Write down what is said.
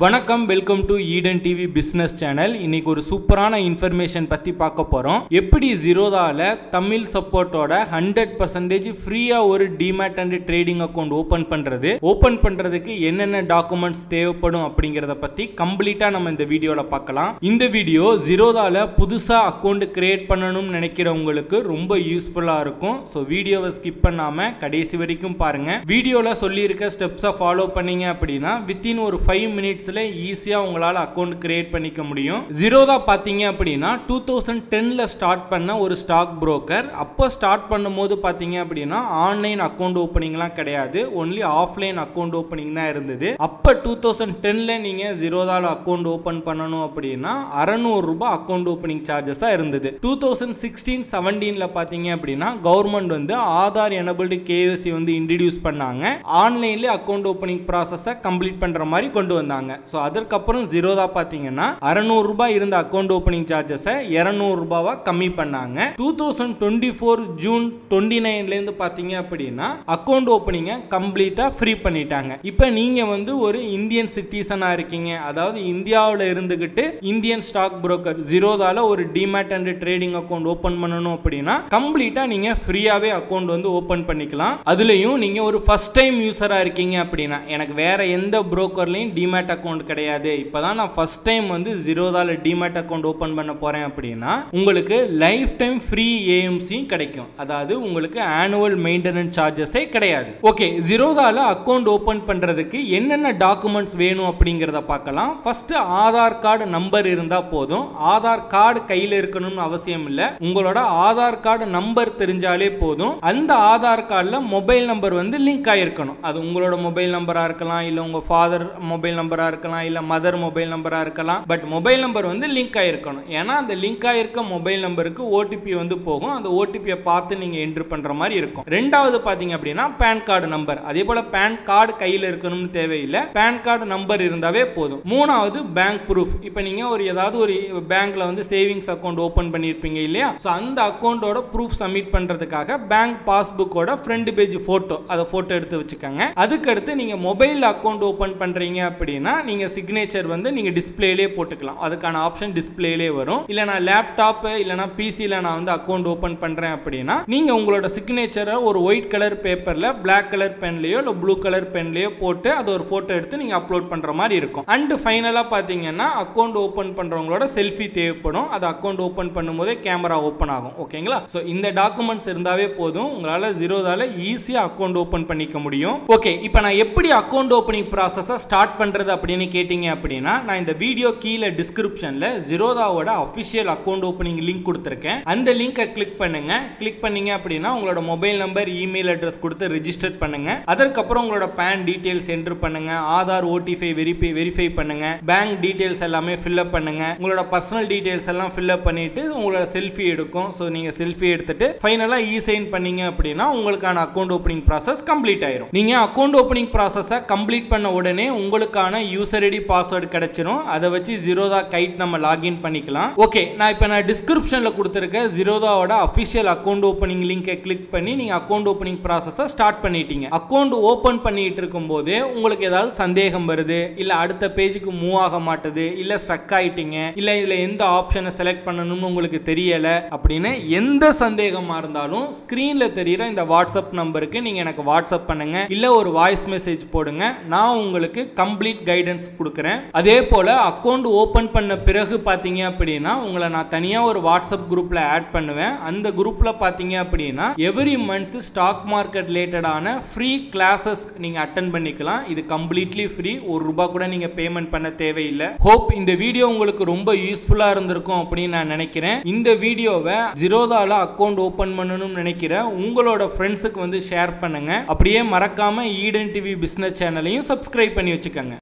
வணக்கம், welcome to Eden TV business channel. இன்னைக்கு ஒரு சூப்பரான இன்ஃபர்மேஷன் பத்தி பார்க்க போறோம். எப்படி ஜீரோதால தமிழ் சப்போர்ட்டோட 100% ஃப்ரீயா ஒரு demat and trading account open பண்றதுக்கு என்னென்ன டாக்குமெண்ட்ஸ் தேவைப்படும் அப்படிங்கறத பத்தி கம்ப்ளீட்டா நம்ம இந்த வீடியோல பார்க்கலாம். இந்த வீடியோ ஜீரோதால புதுசா அக்கவுண்ட் கிரியேட் பண்ணணும்னு நினைக்கிறவங்களுக்கு ரொம்ப யூஸ்ஃபுல்லா இருக்கும். ஸோ வீடியோவை ஸ்கிப் பண்ணாம கடைசி வரைக்கும் பாருங்க. வீடியோல சொல்லியிருக்க ஸ்டெப்ஸை ஃபாலோ பண்ணீங்க அப்படின்னா வித்தின் ஒரு 5 மினிட்ஸ் ஈஸியா உங்களால அக்கவுண்ட் கிரியேட் பண்ணிக்க முடியும். ஜீரோதா பாத்தீங்க அப்படின்னா 2010ல ஸ்டார்ட் பண்ண ஒரு ஸ்டாக் புரோக்கர். அப்போ ஸ்டார்ட் பண்ணும்போது பாத்தீங்க அப்படின்னா ஆன்லைன் அக்கவுண்ட் ஓபனிங்லாம் கிடையாது, ஒன்லி ஆஃப்லைன் அக்கவுண்ட் ஓபனிங் தான் இருந்தது. அப்போ 2010ல நீங்க ஜீரோதால அக்கவுண்ட் ஓபன் பண்ணணும் அப்படின்னா 600 ரூபாய் அக்கவுண்ட் ஓபனிங் சார்ஜஸா இருந்தது. 2016-17ல பாத்தீங்க அப்படின்னா கவர்மெண்ட் வந்து ஆதார் எனபிள்டு KYC வந்து இன்ட்ரோடியூஸ் பண்ணாங்க. ஆன்லைன்ல அக்கவுண்ட் ஓபனிங் ப்ராசஸை கம்ப்ளீட் பண்ற மாதிரி கொண்டு வந்தாங்க. சோ அதற்கப்புறம் ஜீரோதா பாத்தீங்கன்னா 600 ரூபாய் இருந்த அக்கவுண்ட் ஓபனிங் சார்ஜஸை 200 ரூபாவா கம்மி பண்ணாங்க. 2024 ஜூன் 29ல இருந்து பாத்தீங்க அப்படின்னா அக்கவுண்ட் ஓபனிங்கை கம்ப்ளீட்டா ஃப்ரீ பண்ணிட்டாங்க. இப்போ நீங்க வந்து ஒரு இந்தியன் சிட்டிசனா இருக்கீங்க, அதாவது இந்தியாவில் இருந்துகிட்டு இந்தியன் ஸ்டாக் புரோக்கர் ஜீரோதால ஒரு demat and trading account open பண்ணணும் அப்படின்னா கம்ப்ளீட்டா நீங்க ஃப்ரீயாவே அக்கவுண்ட் வந்து ஓபன் பண்ணிக்கலாம். அதுலயும் நீங்க ஒரு ஃபர்ஸ்ட் டைம் யூசரா இருக்கீங்க அப்படின்னா, எனக்கு வேற எந்த புரோக்கர்லயும் டிமேட் அக்கவுண்ட் கிடையாது, இப்பதான் நான் ஃபர்ஸ்ட் டைம் வந்து ஜீரோதால டிமேட் அக்கவுண்ட் ஓபன் பண்ண போறேன் அப்படின்னா உங்களுக்கு லைஃப் டைம் ஃப்ரீ AMC கிடைக்கும். அதாவது உங்களுக்கு ஆனுவல் மெயின்டெனன்ஸ் சார்ஜஸே கிடையாது. ஓகே, ஜீரோதால அக்கவுண்ட் ஓபன் பண்றதுக்கு என்னென்ன டாக்குமெண்ட்ஸ் வேணும் அப்படிங்கறத பார்க்கலாம். ஃபர்ஸ்ட் ஆதார் கார்டு நம்பர் இருந்தா போதும். ஆதார் கார்டு கையில இருக்கணும்னு அவசியம் இல்ல, உங்களோட ஆதார் கார்டு நம்பர் தெரிஞ்சாலே போதும். அந்த ஆதார் கார்டுல மொபைல் நம்பர் வந்து லிங்க் ஆயிருக்கணும். அது உங்களோட மொபைல் நம்பரா இருக்கலாம், இல்ல உங்க ஃபாதர் மொபைல் நம்பரா இருக்கலாம், இல்ல மதர் மொபைல் நம்பரா இருக்கலாம். பட் மொபைல் நம்பர் வந்து லிங்க் ஆயிருக்கணும். ஏன்னா அந்த லிங்க் ஆயிருக்க மொபைல் நம்பருக்கு OTP வந்து போகும். அந்த OTP-யை பார்த்து நீங்க என்ட்ரு பண்ற மாதிரி இருக்கும். ரெண்டாவது பாத்தீங்க அப்படின்னா பேன் கார்டு நம்பர். அதே போல பேன் கார்டு கையில இருக்கணும்னு தேவையில்லை, பேன் கார்டு நம்பர் இருந்தாவே போதும். மூணாவது பேங்க் ப்ரூஃப். இப்போ நீங்க ஒரு ஏதாவது ஒரு பேங்க்ல வந்து சேவிங்ஸ் அக்கவுண்ட் ஓபன் பண்ணிருப்பீங்க இல்லையா, சோ அந்த அக்கவுண்டோட ப்ரூஃப் சப்மிட் பண்றதுக்காக பேங்க் பாஸ்புக்கோட ஃப்ரண்ட் பேஜ் போட்டோ, அதை போட்டோ எடுத்து வச்சுக்கோங்க. அதுக்கு அடுத்து நீங்க மொபைல் அக்கவுண்ட் ஓபன் பண்றீங்க அப்படின்னா நீங்க சிக்னேச்சர் வந்து நீங்க டிஸ்பிளேலே போட்டுக்கலாம். அதுக்கான ஆப்ஷன் டிஸ்பிளேலே வரும். இல்ல நான் லேப்டாப் இல்லனா PCல நான் வந்து அக்கவுண்ட் ஓபன் பண்றேன் அப்படின்னா நீங்க உங்களோட சிக்னேச்சரை ஒரு ஒயிட் கலர் பேப்பர்ல பிளாக் கலர் பென்லயோ இல்ல ப்ளூ கலர் பென்லயோ போட்டு அது ஒரு போட்டோ எடுத்து நீங்க அப்லோட் பண்ற மாதிரி இருக்கும். அண்ட் ஃபைனலா பாத்தீங்கன்னா அக்கவுண்ட் ஓபன் பண்றவங்களோட செல்ஃபி தேவைப்படும். அது அக்கவுண்ட் ஓபன் பண்ணும்போதே கேமரா ஓபன் ஆகும். ஓகேங்களா? சோ இந்த டாக்குமெண்ட்ஸ் இருந்தாவே போதும், உங்களால ஜீரோதால ஈஸியா அக்கவுண்ட் ஓபன் பண்ணிக்க முடியும். ஓகே, இப்போ நான் எப்படி அக்கவுண்ட் ஓபனிங் ப்ராசஸை ஸ்டார்ட் பண்றது அப்படின்னு கேட்டீங்க அப்படின்னா, நான் இந்த வீடியோ கீழே டிஸ்கிரிப்ஷன்ல ஜீரோதாவோட அபிஷியல் அக்கவுண்ட் ஓபனிங் லிங்க் கொடுத்திருக்கேன். அந்த லிங்கை கிளிக் பண்ணுங்க. கிளிக் பண்ணீங்க அப்படின்னா உங்களோட மொபைல் நம்பர், இமெயில் அட்ரஸ் கொடுத்து ரெஜிஸ்டர் பண்ணுங்க. அதற்கப்புறம் உங்களோட பேன் டீடைல்ஸ் என்டர் பண்ணுங்க, ஆதார் OTP வெரிஃபை பண்ணுங்க, பேங்க் டீடைல்ஸ் எல்லாமே ஃபில்அப் பண்ணுங்க, உங்களோட பர்சனல் டீடைல்ஸ் எல்லாம் ஃபில்அப் பண்ணிட்டு உங்களோட செல்ஃபி எடுக்கும். ஸோ நீங்க செல்ஃபி எடுத்துட்டு ஃபைனலா சைன் பண்ணீங்க அப்படின்னா உங்களுக்கான அக்கவுண்ட் ஓபனிங் ப்ராசஸ் கம்ப்ளீட் ஆயிரும். நீங்க அக்கவுண்ட் ஓபனிங் ப்ராசஸை கம்ப்ளீட் பண்ண உடனே உங்களுக்கான யூசர் ஐடி பாஸ்வேர்டு கிடைச்சிரும். அதை வச்சு ஜீரோதா கைட் நம்ம லாகின் பண்ணிக்கலாம். ஓகே, நான் டிஸ்கிரிப்ஷன்ல கொடுத்திருக்க ஜீரோதாவோட அபிஷியல் அக்கவுண்ட் ஓபனிங் லிங்கை கிளிக் பண்ணி நீங்க அக்கவுண்ட் ஓபனிங் ப்ராசஸை ஸ்டார்ட் பண்ணிட்டீங்க. அக்கவுண்ட் ஓபன் பண்ணிட்டு இருக்கும்போது உங்களுக்கு ஏதாவது சந்தேகம் வருது, இல்ல அடுத்த பேஜுக்கு மூவ் ஆக மாட்டது, இல்ல ஸ்டக் ஆயிட்டீங்க, இல்ல இதுல எந்த ஆப்ஷனை செலக்ட் பண்ணணும்னு உங்களுக்கு தெரியல அப்படின்னு எந்த சந்தேகமா இருந்தாலும் ஸ்கிரீன்ல தெரியுற இந்த வாட்ஸ்அப் நம்பருக்கு நீங்க எனக்கு வாட்ஸ்அப் பண்ணுங்க, இல்ல ஒரு வாய்ஸ் மெசேஜ் போடுங்க. நான் உங்களுக்கு கம்ப்ளீட் கைடன்ஸ் கொடுக்கிறேன். அதே போல அக்கவுண்ட் ஓபன் பண்ண பிறகு பாத்தீங்க அப்படின்னா உங்களை நான் தனியா ஒரு வாட்ஸ்அப் குரூப்ல ஆட் பண்ணுவேன். அந்த குரூப்ல பாத்தீங்க அப்படின்னா எவ்ரி மந்த் ஸ்டாக் மார்க்கெட் ரிலேட்டடான ஃப்ரீ கிளாसेस நீங்க அட்டெண்ட் பண்ணிக்கலாம். இது கம்ப்ளீட்லி ஃப்ரீ, ₹1 கூட நீங்க பேமெண்ட் பண்ண தேவையில்லை. ஹோப் இந்த வீடியோ உங்களுக்கு ரொம்ப யூஸ்ஃபுல்லா இருந்திருக்கும் அப்படின்னு நான் நினைக்கிறேன். இந்த வீடியோவை ஜீரோதால அக்கவுண்ட் ஓபன் பண்ணணும்னு நினைக்கிற உங்களோட ஃப்ரெண்ட்ஸுக்கு வந்து ஷேர் பண்ணுங்க. அப்படியே மறக்காம ஈடன் டிவி பிசினஸ் சேனலையும் சப்ஸ்கிரைப் பண்ணி வச்சுக்கோங்க.